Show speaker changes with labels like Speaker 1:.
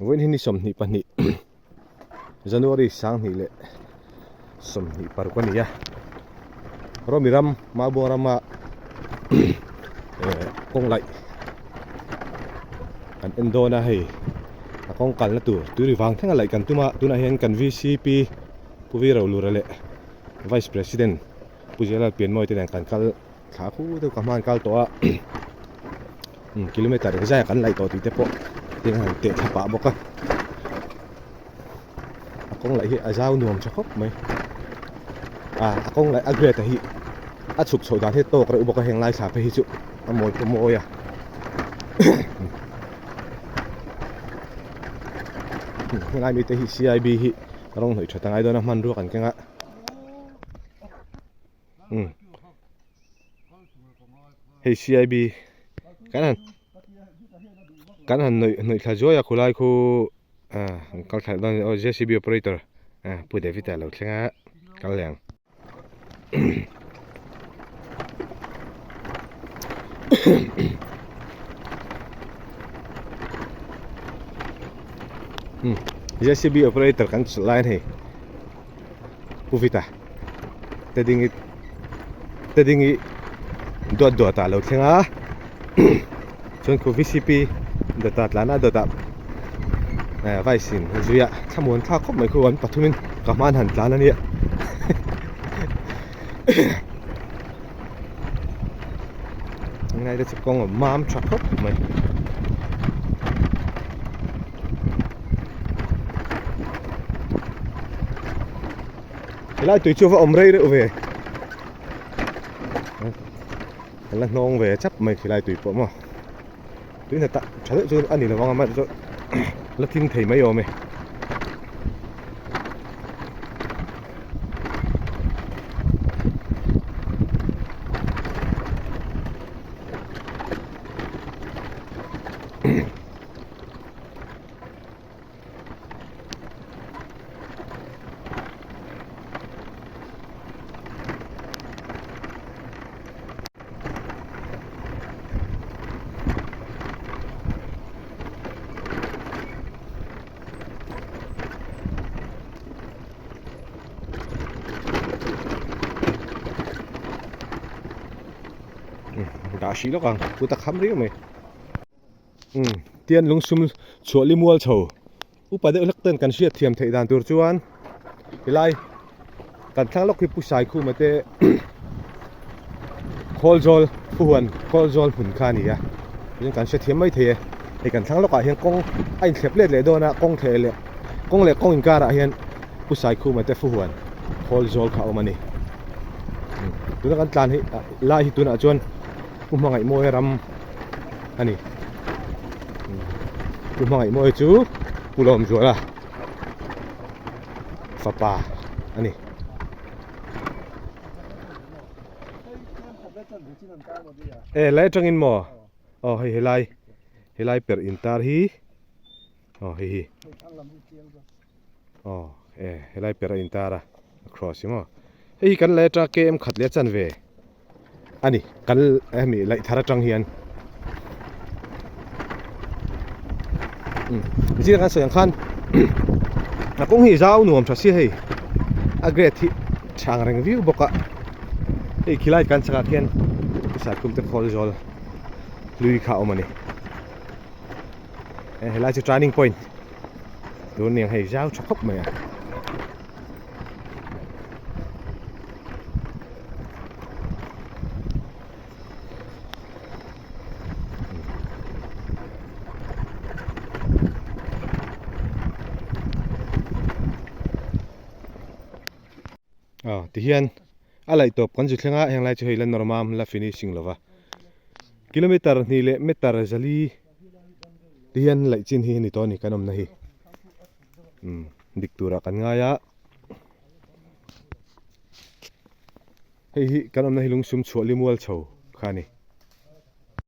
Speaker 1: When he some ni pani January sang ni le some ni parukani ya Rawmi ram mabong rama kawng laih kan endona hei akong kal na Tuirivang thenga laih kan tuna hian kan VCP Puviro lurale Vice President Pujela pian moi ten kan kal thla khu te kaman kal to a kilometer ka ja kan laih to ti te po ting han te thapa boka akong laih hi azau nuam chakop mai akong laih agre ta hi achuk chho dan he to kre boka heng lai sa pe hi chu amoi pomo ya ngai mi te hi CIB hi rong hoi thata ngai do na man ru kan kenga hei CIB kan han noi thla joya khulai khu kal thal don JCB operator pu David lo thlenga kal leng JCB operator kan line hei puvita tedingi do ta lo thlenga chon ko VCP data tlana data vaisin zuya thamon tha khop mai khu an pathumin kaman han tlana ni ngai da chikong mam thak khop mai lại tùy chưa vào ống rây nữa về là nong về chấp mày thì lại tùy bộ mà tùy là tạ trả lợi cho anh đi là vong mà cho là tin thầy mấy rồi mày đã xí lắm cô ta khăm đấy mày tiền lung sum chuột li mual chầu upa de lắc tên cần siết thiềm thầy đàn tur chuan cái lai cần thang lóc cái pusai khu mà te khol jol phuan khol jol phun kha ni ya nhưng cần siết thiềm mấy thề thì cần thang lóc à hiện công anh khép lệ đôi na công thề lệ công in cả hiện pusai khu mà te phuan khol jol khao mà ni tu na kan tlan hi lai hi tu na chuan mangai moi ram ani mangai moi chu pulom zuala fapa ani lai tangin mo helai per intar hi hi helai per intara cross mo hi kan le tra kem khat le chan ve ani kan mi lai thara tang hian ji kan soyang khan na kong hi zau nuam tha si hei agret hi chang reng view boka ei khilai kan chaka khian sa kum te khol jol lui kha omani helai chu turning point don niang hei zau chakop mai thì hiền lại top con chữ thang hàng lại chơi lên normal là finishing lova kilometer ni le meter zali thì hiền lại chin hi ni to ni kanom nahi diktura kan nga ya hei hi kanom nahi lung sum choli mual chho khani